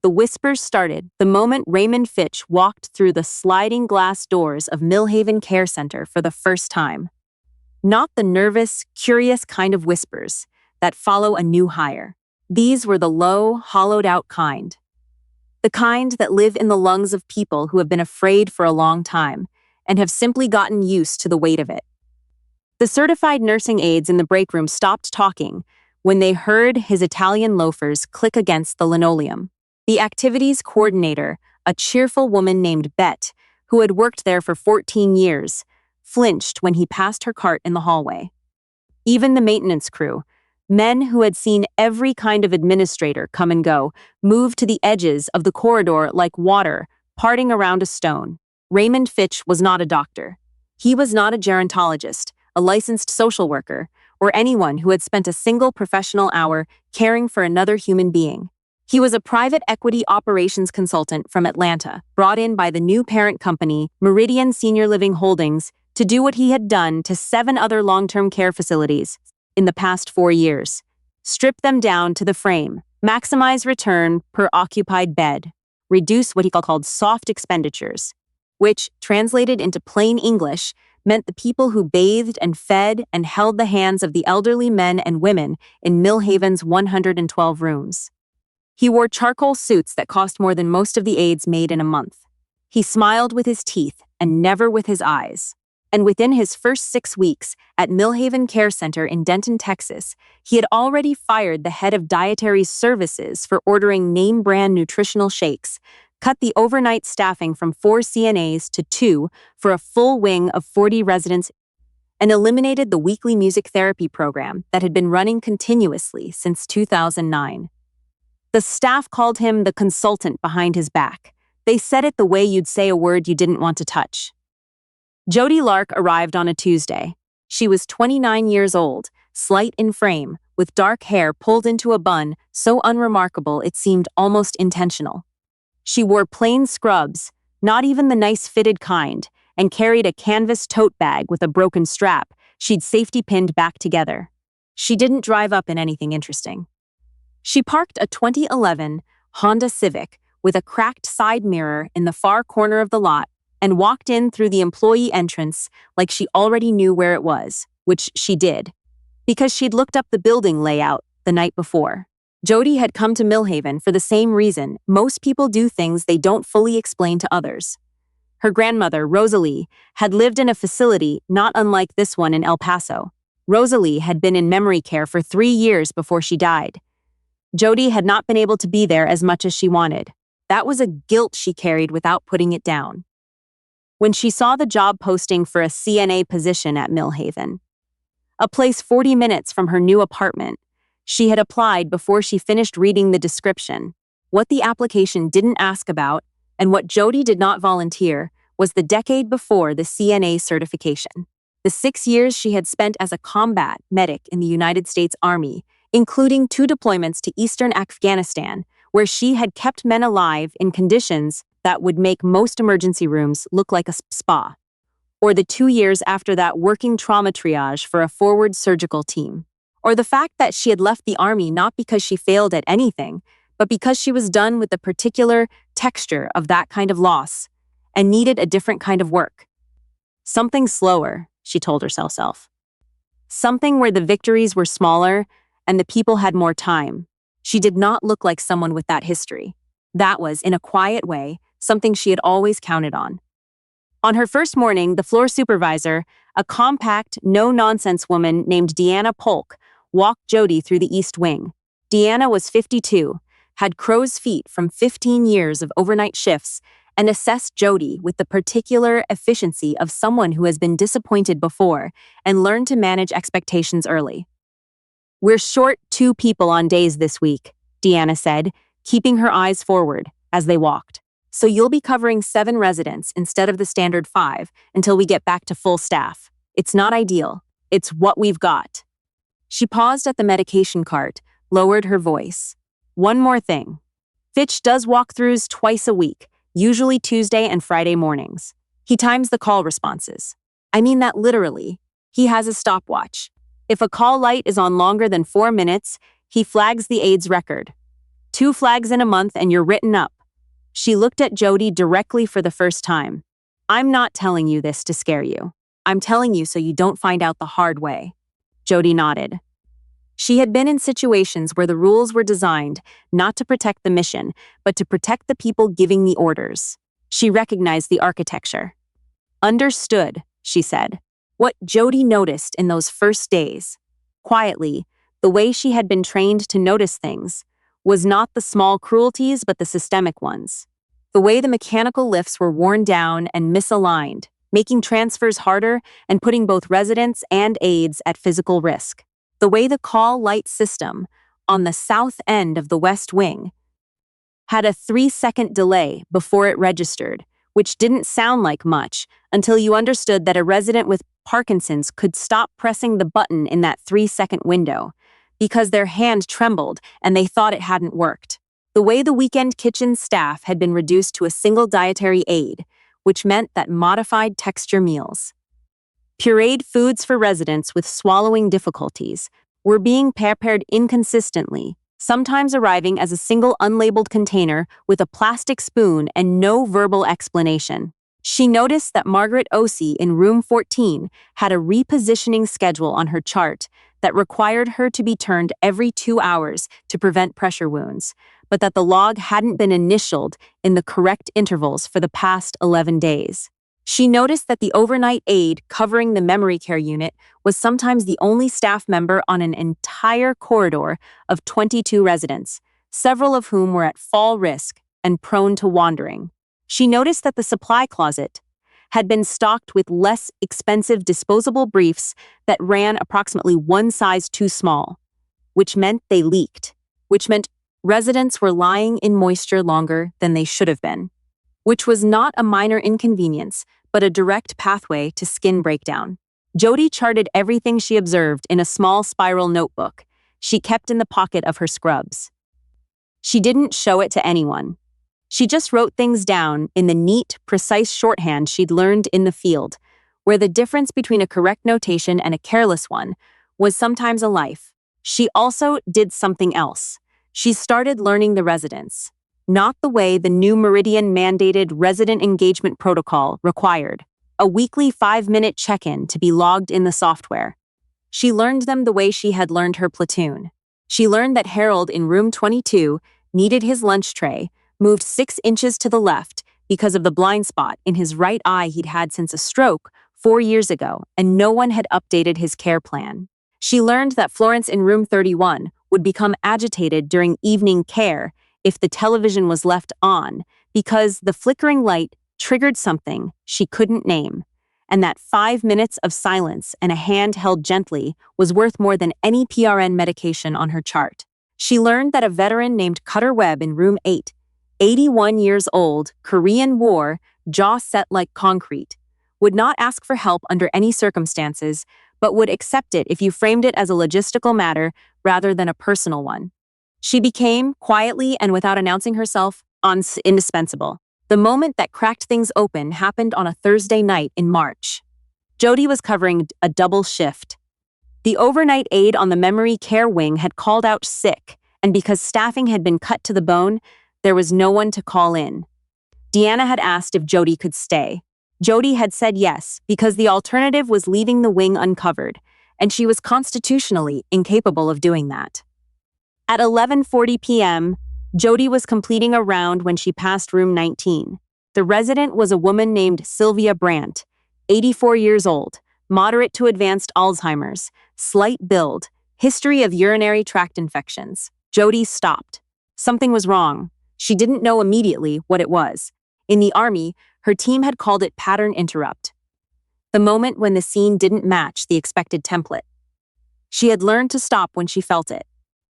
The whispers started the moment Raymond Fitch walked through the sliding glass doors of Millhaven Care Center for the first time. Not the nervous, curious kind of whispers that follow a new hire. These were the low, hollowed-out kind. The kind that live in the lungs of people who have been afraid for a long time and have simply gotten used to the weight of it. The certified nursing aides in the break room stopped talking when they heard his Italian loafers click against the linoleum. The activities coordinator, a cheerful woman named Bet, who had worked there for 14 years, flinched when he passed her cart in the hallway. Even the maintenance crew, men who had seen every kind of administrator come and go, moved to the edges of the corridor like water parting around a stone. Raymond Fitch was not a doctor. He was not a gerontologist, a licensed social worker, or anyone who had spent a single professional hour caring for another human being. He was a private equity operations consultant from Atlanta, brought in by the new parent company, Meridian Senior Living Holdings, to do what he had done to 7 other long-term care facilities in the past 4 years. Strip them down to the frame, maximize return per occupied bed, reduce what he called soft expenditures, which, translated into plain English, meant the people who bathed and fed and held the hands of the elderly men and women in Millhaven's 112 rooms. He wore charcoal suits that cost more than most of the aides made in a month. He smiled with his teeth and never with his eyes. And within his first 6 weeks at Millhaven Care Center in Denton, Texas, he had already fired the head of dietary services for ordering name-brand nutritional shakes, cut the overnight staffing from 4 CNAs to 2 for a full wing of 40 residents, and eliminated the weekly music therapy program that had been running continuously since 2009. The staff called him the consultant behind his back. They said it the way you'd say a word you didn't want to touch. Jodie Lark arrived on a Tuesday. She was 29 years old, slight in frame, with dark hair pulled into a bun so unremarkable it seemed almost intentional. She wore plain scrubs, not even the nice fitted kind, and carried a canvas tote bag with a broken strap she'd safety pinned back together. She didn't drive up in anything interesting. She parked a 2011 Honda Civic with a cracked side mirror in the far corner of the lot and walked in through the employee entrance like she already knew where it was, which she did, because she'd looked up the building layout the night before. Jodie had come to Millhaven for the same reason most people do things they don't fully explain to others. Her grandmother, Rosalie, had lived in a facility not unlike this one in El Paso. Rosalie had been in memory care for 3 years before she died. Jodie had not been able to be there as much as she wanted. That was a guilt she carried without putting it down. When she saw the job posting for a CNA position at Millhaven, a place 40 minutes from her new apartment, she had applied before she finished reading the description. What the application didn't ask about, and what Jodie did not volunteer, was the decade before the CNA certification. The 6 years she had spent as a combat medic in the United States Army, including 2 deployments to eastern Afghanistan, where she had kept men alive in conditions that would make most emergency rooms look like a spa, or the 2 years after that working trauma triage for a forward surgical team, or the fact that she had left the Army not because she failed at anything, but because she was done with the particular texture of that kind of loss and needed a different kind of work. Something slower, she told herself. Something where the victories were smaller and the people had more time. She did not look like someone with that history. That was, in a quiet way, something she had always counted on. On her first morning, the floor supervisor, a compact, no-nonsense woman named Deanna Polk, walked Jodie through the East Wing. Deanna was 52, had crow's feet from 15 years of overnight shifts, and assessed Jodie with the particular efficiency of someone who has been disappointed before and learned to manage expectations early. "We're short 2 people on days this week," Deanna said, keeping her eyes forward as they walked. "So you'll be covering 7 residents instead of the standard 5 until we get back to full staff. It's not ideal. It's what we've got." She paused at the medication cart, lowered her voice. "One more thing. Fitch does walkthroughs twice a week, usually Tuesday and Friday mornings. He times the call responses. I mean that literally. He has a stopwatch. If a call light is on longer than 4 minutes, he flags the aide's record. 2 flags in a month and you're written up. She looked at Jodie directly for the first time. I'm not telling you this to scare you. I'm telling you so you don't find out the hard way. Jodie nodded. She had been in situations where the rules were designed not to protect the mission, but to protect the people giving the orders. She recognized the architecture. Understood, she said. What Jodie noticed in those first days, quietly, the way she had been trained to notice things, was not the small cruelties but the systemic ones. The way the mechanical lifts were worn down and misaligned, making transfers harder and putting both residents and aides at physical risk. The way the call light system, on the south end of the West Wing, had a 3-second delay before it registered, which didn't sound like much until you understood that a resident with Parkinson's could stop pressing the button in that 3-second window because their hand trembled and they thought it hadn't worked. The way the weekend kitchen staff had been reduced to a single dietary aid, which meant that modified texture meals, pureed foods for residents with swallowing difficulties, were being prepared inconsistently, sometimes arriving as a single unlabeled container with a plastic spoon and no verbal explanation. She noticed that Margaret Osei in room 14 had a repositioning schedule on her chart that required her to be turned every 2 hours to prevent pressure wounds, but that the log hadn't been initialed in the correct intervals for the past 11 days. She noticed that the overnight aide covering the memory care unit was sometimes the only staff member on an entire corridor of 22 residents, several of whom were at fall risk and prone to wandering. She noticed that the supply closet had been stocked with less expensive disposable briefs that ran approximately 1 size too small, which meant they leaked, which meant residents were lying in moisture longer than they should have been, which was not a minor inconvenience, but a direct pathway to skin breakdown. Jodie charted everything she observed in a small spiral notebook she kept in the pocket of her scrubs. She didn't show it to anyone. She just wrote things down in the neat, precise shorthand she'd learned in the field, where the difference between a correct notation and a careless one was sometimes a life. She also did something else. She started learning the residents, not the way the new Meridian-mandated resident engagement protocol required, a weekly 5-minute check-in to be logged in the software. She learned them the way she had learned her platoon. She learned that Harold in room 22 needed his lunch tray moved 6 inches to the left because of the blind spot in his right eye he'd had since a stroke 4 years ago, and no one had updated his care plan. She learned that Florence in room 31 would become agitated during evening care if the television was left on because the flickering light triggered something she couldn't name, and that 5 minutes of silence and a hand held gently was worth more than any PRN medication on her chart. She learned that a veteran named Cutter Webb in room 8, 81 years old, Korean War, jaw set like concrete, would not ask for help under any circumstances, but would accept it if you framed it as a logistical matter rather than a personal one. She became, quietly and without announcing herself, indispensable. The moment that cracked things open happened on a Thursday night in March. Jodie was covering a double shift. The overnight aide on the memory care wing had called out sick, and because staffing had been cut to the bone, there was no one to call in. Deanna had asked if Jodie could stay. Jodie had said yes, because the alternative was leaving the wing uncovered, and she was constitutionally incapable of doing that. At 11:40 p.m., Jodie was completing a round when she passed room 19. The resident was a woman named Sylvia Brandt, 84 years old, moderate to advanced Alzheimer's, slight build, history of urinary tract infections. Jodie stopped. Something was wrong. She didn't know immediately what it was. In the Army, her team had called it pattern interrupt, the moment when the scene didn't match the expected template. She had learned to stop when she felt it.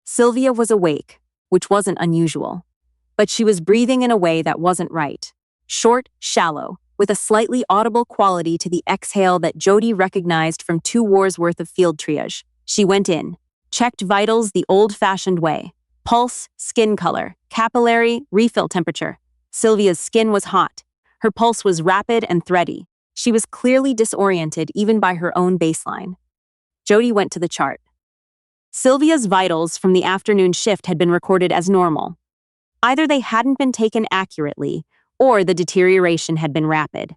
Sylvia was awake, which wasn't unusual, but she was breathing in a way that wasn't right. Short, shallow, with a slightly audible quality to the exhale that Jodie recognized from 2 wars' worth of field triage. She went in, checked vitals the old-fashioned way. Pulse, skin color, capillary, refill temperature. Sylvia's skin was hot. Her pulse was rapid and thready. She was clearly disoriented even by her own baseline. Jodie went to the chart. Sylvia's vitals from the afternoon shift had been recorded as normal. Either they hadn't been taken accurately, or the deterioration had been rapid.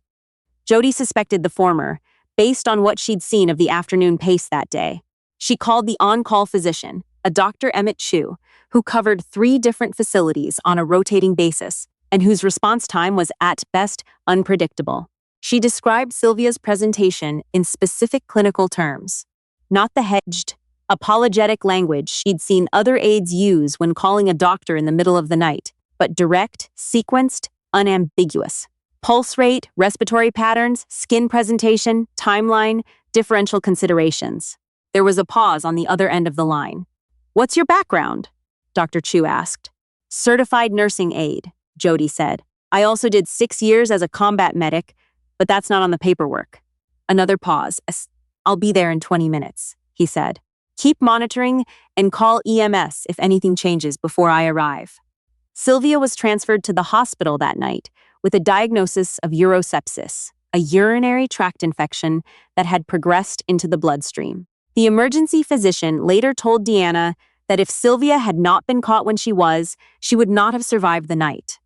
Jodie suspected the former, based on what she'd seen of the afternoon pace that day. She called the on-call physician, a Dr. Emmett Chu, who covered 3 different facilities on a rotating basis, and whose response time was at best unpredictable. She described Sylvia's presentation in specific clinical terms, not the hedged, apologetic language she'd seen other aides use when calling a doctor in the middle of the night, but direct, sequenced, unambiguous. Pulse rate, respiratory patterns, skin presentation, timeline, differential considerations. There was a pause on the other end of the line. "What's your background?" Dr. Chu asked. "Certified nursing aide," Jodie said. "I also did 6 years as a combat medic, but that's not on the paperwork." Another pause. "I'll be there in 20 minutes, he said. "Keep monitoring and call EMS if anything changes before I arrive." Sylvia was transferred to the hospital that night with a diagnosis of urosepsis, a urinary tract infection that had progressed into the bloodstream. The emergency physician later told Deanna that if Sylvia had not been caught when she would not have survived the night.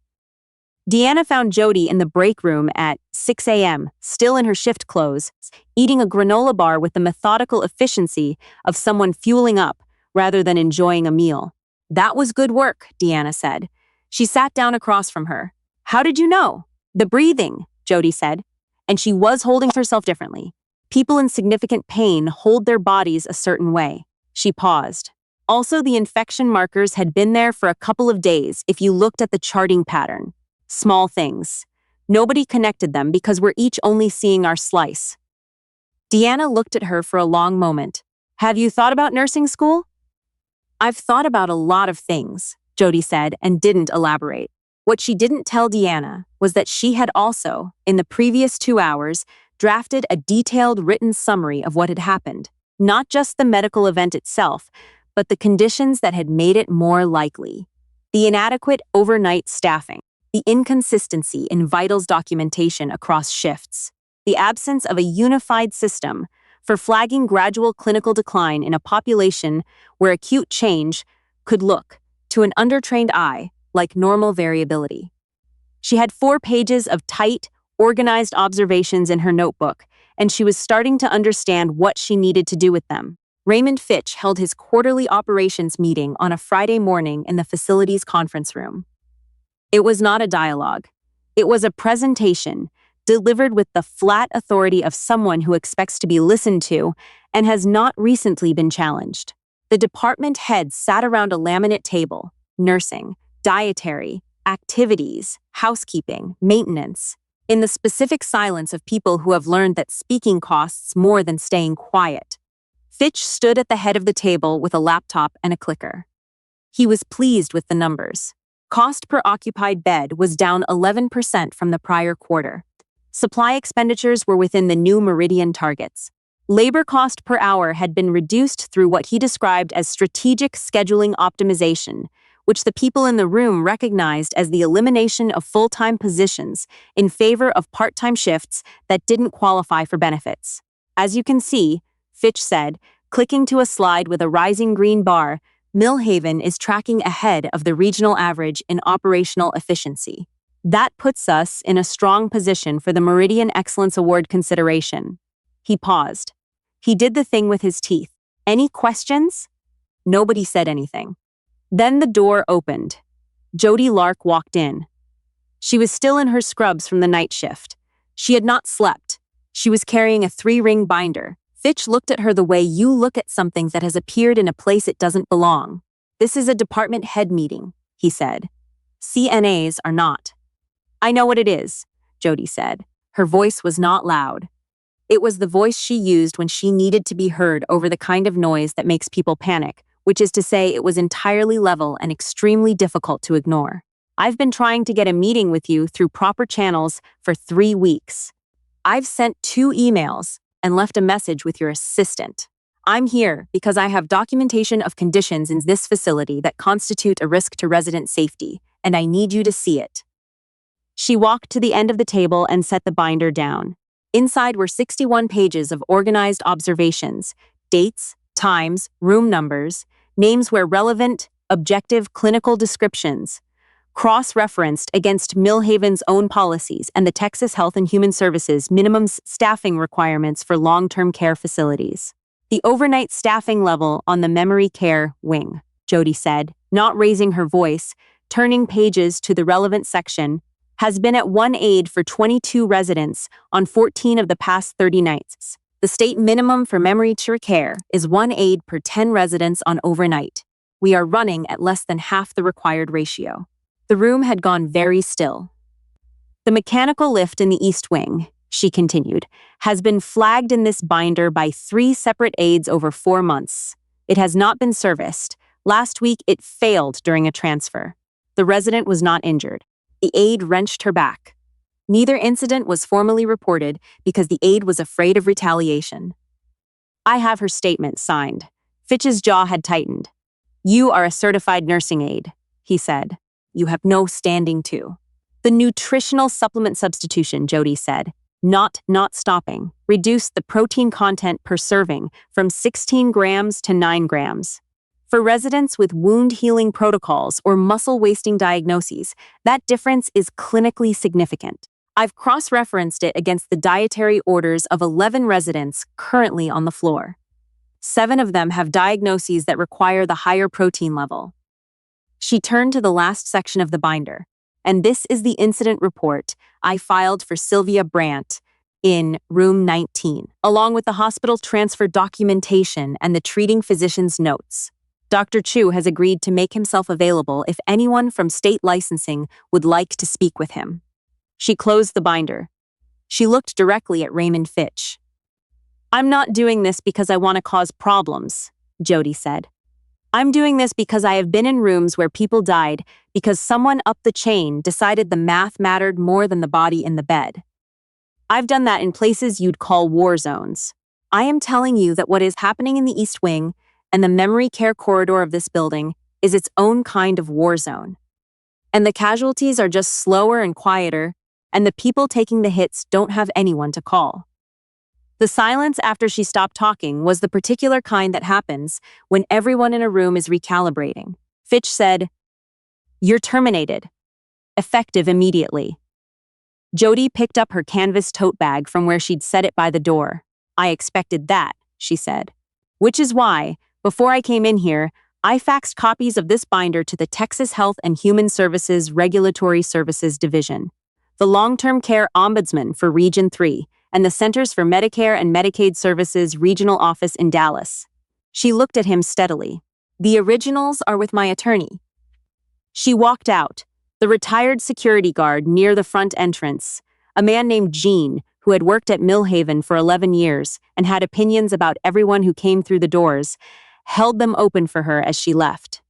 Deanna found Jodie in the break room at 6 a.m., still in her shift clothes, eating a granola bar with the methodical efficiency of someone fueling up rather than enjoying a meal. "That was good work," Deanna said. She sat down across from her. "How did you know?" "The breathing," Jodie said. And she was holding herself differently. People in significant pain hold their bodies a certain way. She paused. Also, the infection markers had been there for a couple of days if you looked at the charting pattern. Small things. Nobody connected them because we're each only seeing our slice. Deanna looked at her for a long moment. "Have you thought about nursing school?" "I've thought about a lot of things," Jodie said, and didn't elaborate. What she didn't tell Deanna was that she had also, in the previous 2 hours, drafted a detailed written summary of what had happened. Not just the medical event itself, but the conditions that had made it more likely. The inadequate overnight staffing, the inconsistency in vitals documentation across shifts, the absence of a unified system for flagging gradual clinical decline in a population where acute change could look, to an undertrained eye, like normal variability. She had 4 pages of tight, organized observations in her notebook, and she was starting to understand what she needed to do with them. Raymond Fitch held his quarterly operations meeting on a Friday morning in the facility's conference room. It was not a dialogue. It was a presentation delivered with the flat authority of someone who expects to be listened to and has not recently been challenged. The department heads sat around a laminate table: nursing, dietary, activities, housekeeping, maintenance, in the specific silence of people who have learned that speaking costs more than staying quiet. Fitch stood at the head of the table with a laptop and a clicker. He was pleased with the numbers. Cost per occupied bed was down 11% from the prior quarter. Supply expenditures were within the new Meridian targets. Labor cost per hour had been reduced through what he described as strategic scheduling optimization, which the people in the room recognized as the elimination of full-time positions in favor of part-time shifts that didn't qualify for benefits. "As you can see," Fitch said, clicking to a slide with a rising green bar, "Millhaven is tracking ahead of the regional average in operational efficiency. That puts us in a strong position for the Meridian Excellence Award consideration." He paused. He did the thing with his teeth. "Any questions?" Nobody said anything. Then the door opened. Jodie Lark walked in. She was still in her scrubs from the night shift. She had not slept. She was carrying a 3-ring binder. Fitch looked at her the way you look at something that has appeared in a place it doesn't belong. "This is a department head meeting," he said. "CNAs are not." "I know what it is," Jodie said. Her voice was not loud. It was the voice she used when she needed to be heard over the kind of noise that makes people panic, which is to say it was entirely level and extremely difficult to ignore. "I've been trying to get a meeting with you through proper channels for 3 weeks. I've sent 2 emails and left a message with your assistant. I'm here because I have documentation of conditions in this facility that constitute a risk to resident safety, and I need you to see it." She walked to the end of the table and set the binder down. Inside were 61 pages of organized observations, dates, times, room numbers, names where relevant, objective clinical descriptions, cross-referenced against Millhaven's own policies and the Texas Health and Human Services minimum staffing requirements for long-term care facilities. The overnight staffing level on the memory care wing, Jodie said, not raising her voice, turning pages to the relevant section, has been at 1 aide for 22 residents on 14 of the past 30 nights. The state minimum for memory care is 1 aide per 10 residents on overnight. We are running at less than half the required ratio. The room had gone very still. The mechanical lift in the East Wing, she continued, has been flagged in this binder by 3 separate aides over 4 months. It has not been serviced. Last week, it failed during a transfer. The resident was not injured. The aide wrenched her back. Neither incident was formally reported because the aide was afraid of retaliation. I have her statement signed. Fitch's jaw had tightened. You are a certified nursing aide, he said. You have no standing to. The nutritional supplement substitution, Jodie said, not stopping, reduced the protein content per serving from 16 grams to 9 grams. For residents with wound healing protocols or muscle wasting diagnoses, that difference is clinically significant. I've cross-referenced it against the dietary orders of 11 residents currently on the floor. 7 of them have diagnoses that require the higher protein level. She turned to the last section of the binder, and this is the incident report I filed for Sylvia Brandt in room 19, along with the hospital transfer documentation and the treating physician's notes. Dr. Chu has agreed to make himself available if anyone from state licensing would like to speak with him. She closed the binder. She looked directly at Raymond Fitch. I'm not doing this because I want to cause problems, Jodie said. I'm doing this because I have been in rooms where people died because someone up the chain decided the math mattered more than the body in the bed. I've done that in places you'd call war zones. I am telling you that what is happening in the East Wing and the memory care corridor of this building is its own kind of war zone. And the casualties are just slower and quieter, and the people taking the hits don't have anyone to call. The silence after she stopped talking was the particular kind that happens when everyone in a room is recalibrating. Fitch said, "You're terminated. Effective immediately." Jodie picked up her canvas tote bag from where she'd set it by the door. I expected that, she said. Which is why, before I came in here, I faxed copies of this binder to the Texas Health and Human Services Regulatory Services Division, the Long-Term Care Ombudsman for Region 3, and the Centers for Medicare and Medicaid Services Regional Office in Dallas. She looked at him steadily. The originals are with my attorney. She walked out, the retired security guard near the front entrance, a man named Gene, who had worked at Millhaven for 11 years and had opinions about everyone who came through the doors, held them open for her as she left.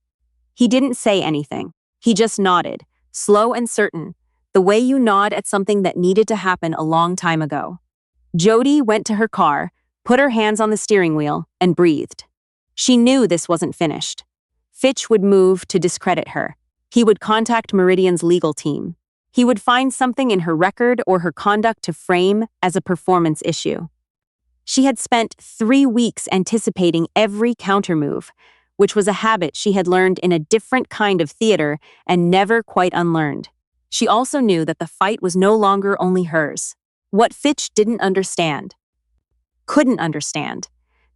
He didn't say anything. He just nodded, slow and certain, the way you nod at something that needed to happen a long time ago. Jodie went to her car, put her hands on the steering wheel, and breathed. She knew this wasn't finished. Fitch would move to discredit her. He would contact Meridian's legal team. He would find something in her record or her conduct to frame as a performance issue. She had spent 3 weeks anticipating every countermove, which was a habit she had learned in a different kind of theater and never quite unlearned. She also knew that the fight was no longer only hers. What Fitch couldn't understand,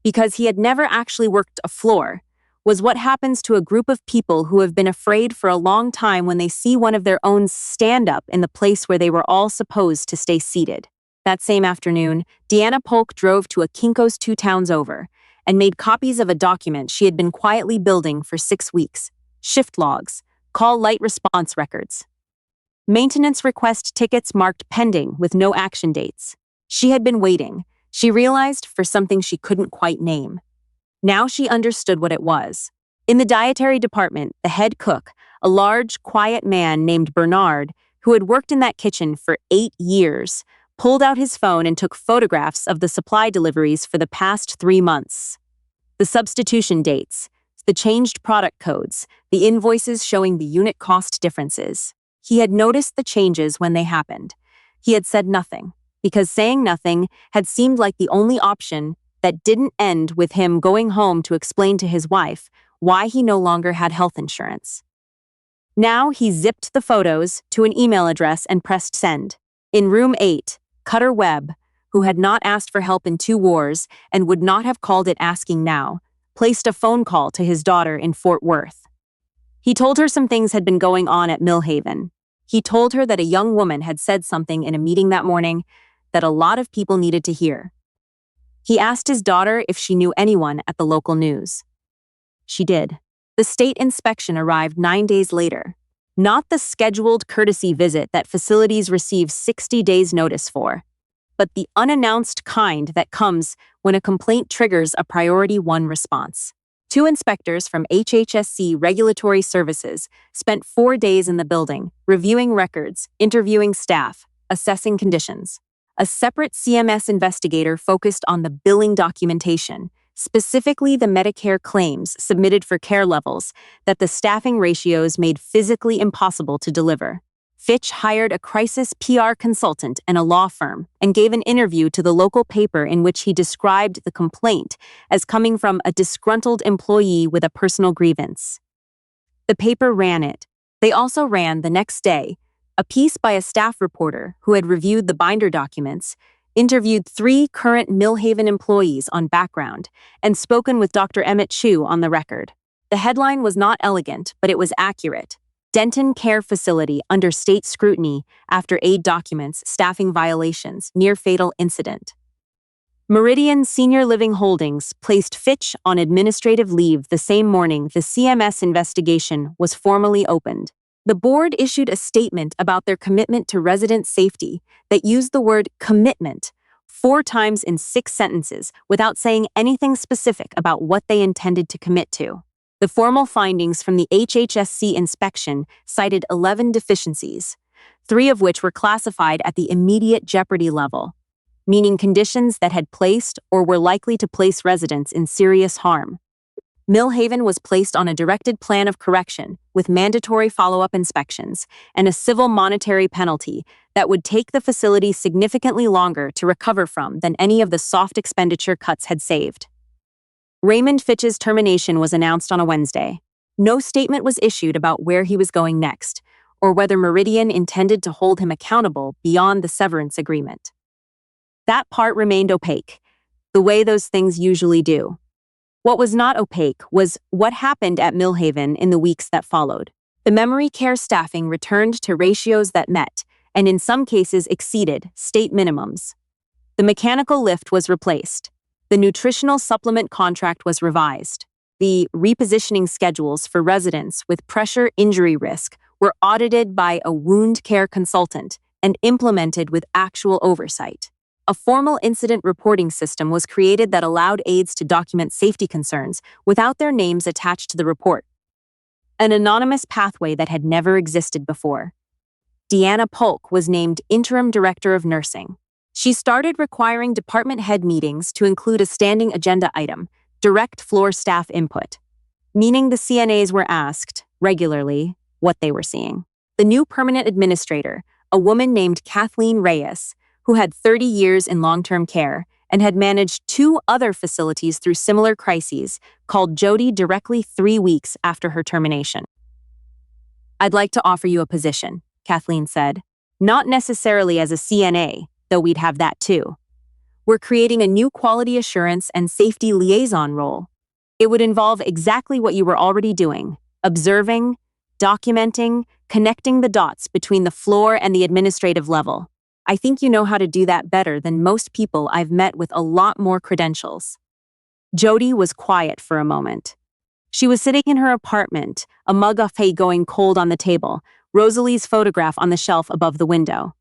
because he had never actually worked a floor, was what happens to a group of people who have been afraid for a long time when they see one of their own stand up in the place where they were all supposed to stay seated. That same afternoon, Deanna Polk drove to a Kinko's 2 towns over and made copies of a document she had been quietly building for 6 weeks. Shift logs, call light response records. Maintenance request tickets marked pending with no action dates. She had been waiting, she realized, for something she couldn't quite name. Now she understood what it was. In the dietary department, the head cook, a large, quiet man named Bernard, who had worked in that kitchen for 8 years, pulled out his phone and took photographs of the supply deliveries for the past 3 months. The substitution dates, the changed product codes, the invoices showing the unit cost differences. He had noticed the changes when they happened. He had said nothing, because saying nothing had seemed like the only option that didn't end with him going home to explain to his wife why he no longer had health insurance. Now he zipped the photos to an email address and pressed send. In room 8, Cutter Webb, who had not asked for help in 2 wars and would not have called it asking now, placed a phone call to his daughter in Fort Worth. He told her some things had been going on at Millhaven. He told her that a young woman had said something in a meeting that morning that a lot of people needed to hear. He asked his daughter if she knew anyone at the local news. She did. The state inspection arrived 9 days later. Not the scheduled courtesy visit that facilities receive 60 days notice for, but the unannounced kind that comes when a complaint triggers a Priority 1 response. 2 inspectors from HHSC Regulatory Services spent 4 days in the building, reviewing records, interviewing staff, assessing conditions. A separate CMS investigator focused on the billing documentation, specifically the Medicare claims submitted for care levels that the staffing ratios made physically impossible to deliver. Fitch hired a crisis PR consultant and a law firm and gave an interview to the local paper in which he described the complaint as coming from a disgruntled employee with a personal grievance. The paper ran it. They also ran, the next day, a piece by a staff reporter who had reviewed the binder documents, interviewed 3 current Millhaven employees on background, and spoken with Dr. Emmett Chu on the record. The headline was not elegant, but it was accurate. Denton Care Facility under state scrutiny after Aide documents staffing violations, near-fatal incident. Meridian Senior Living Holdings placed Fitch on administrative leave the same morning the CMS investigation was formally opened. The board issued a statement about their commitment to resident safety that used the word commitment 4 times in 6 sentences without saying anything specific about what they intended to commit to. The formal findings from the HHSC inspection cited 11 deficiencies, 3 of which were classified at the immediate jeopardy level, meaning conditions that had placed or were likely to place residents in serious harm. Millhaven was placed on a directed plan of correction with mandatory follow-up inspections and a civil monetary penalty that would take the facility significantly longer to recover from than any of the soft expenditure cuts had saved. Raymond Fitch's termination was announced on a Wednesday. No statement was issued about where he was going next, or whether Meridian intended to hold him accountable beyond the severance agreement. That part remained opaque, the way those things usually do. What was not opaque was what happened at Millhaven in the weeks that followed. The memory care staffing returned to ratios that met, and in some cases exceeded, state minimums. The mechanical lift was replaced. The nutritional supplement contract was revised. The repositioning schedules for residents with pressure injury risk were audited by a wound care consultant and implemented with actual oversight. A formal incident reporting system was created that allowed aides to document safety concerns without their names attached to the report. An anonymous pathway that had never existed before. Deanna Polk was named Interim Director of Nursing. She started requiring department head meetings to include a standing agenda item, direct floor staff input, meaning the CNAs were asked, regularly, what they were seeing. The new permanent administrator, a woman named Kathleen Reyes, who had 30 years in long-term care and had managed 2 other facilities through similar crises, called Jodie directly 3 weeks after her termination. "I'd like to offer you a position," Kathleen said. "Not necessarily as a CNA, though we'd have that too. We're creating a new quality assurance and safety liaison role. It would involve exactly what you were already doing, observing, documenting, connecting the dots between the floor and the administrative level. I think you know how to do that better than most people I've met with a lot more credentials." Jodie was quiet for a moment. She was sitting in her apartment, a mug of tea going cold on the table, Rosalie's photograph on the shelf above the window.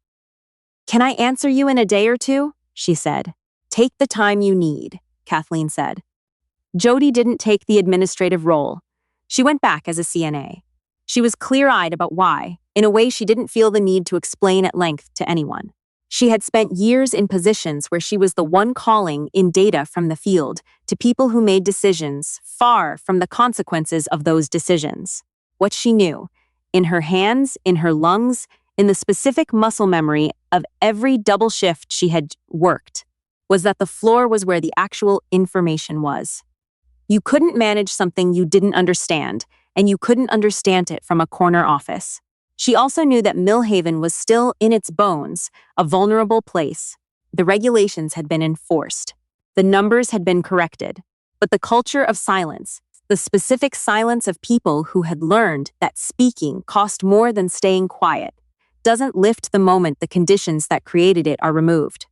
"Can I answer you in a day or 2? She said. "Take the time you need," Kathleen said. Jodie didn't take the administrative role. She went back as a CNA. She was clear-eyed about why, in a way she didn't feel the need to explain at length to anyone. She had spent years in positions where she was the one calling in data from the field to people who made decisions far from the consequences of those decisions. What she knew, in her hands, in her lungs, in the specific muscle memory of every double shift she had worked, was that the floor was where the actual information was. You couldn't manage something you didn't understand, and you couldn't understand it from a corner office. She also knew that Millhaven was still, in its bones, a vulnerable place. The regulations had been enforced. The numbers had been corrected. But the culture of silence, the specific silence of people who had learned that speaking cost more than staying quiet, doesn't lift the moment the conditions that created it are removed.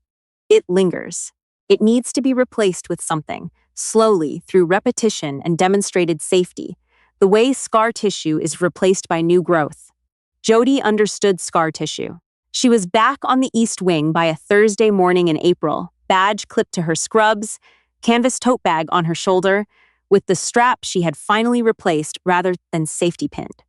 It lingers. It needs to be replaced with something, slowly, through repetition and demonstrated safety, the way scar tissue is replaced by new growth. Jodie understood scar tissue. She was back on the East Wing by a Thursday morning in April, badge clipped to her scrubs, canvas tote bag on her shoulder, with the strap she had finally replaced rather than safety pinned.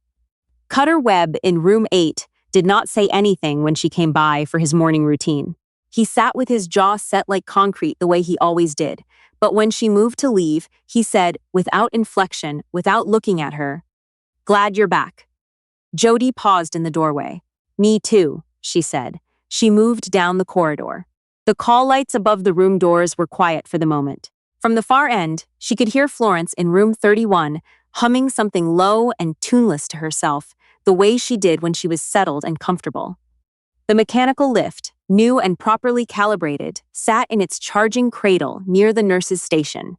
Cutter Webb in room 8 did not say anything when she came by for his morning routine. He sat with his jaw set like concrete the way he always did, but when she moved to leave, he said, without inflection, without looking at her, "Glad you're back." Jodie paused in the doorway. "Me too," she said. She moved down the corridor. The call lights above the room doors were quiet for the moment. From the far end, she could hear Florence in room 31 humming something low and tuneless to herself, the way she did when she was settled and comfortable. The mechanical lift, new and properly calibrated, sat in its charging cradle near the nurse's station.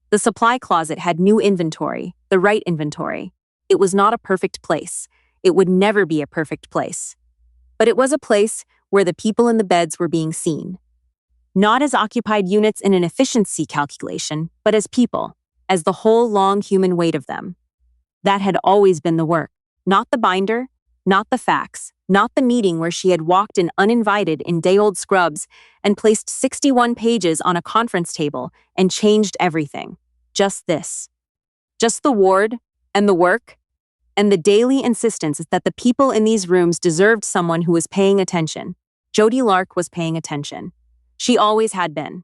The supply closet had new inventory, the right inventory. It was not a perfect place. It would never be a perfect place. But it was a place where the people in the beds were being seen. Not as occupied units in an efficiency calculation, but as people, as the whole long human weight of them. That had always been the work, not the binder, not the fax, not the meeting where she had walked in uninvited in day-old scrubs and placed 61 pages on a conference table and changed everything. Just this. Just the ward and the work and the daily insistence that the people in these rooms deserved someone who was paying attention. Jodie Lark was paying attention. She always had been.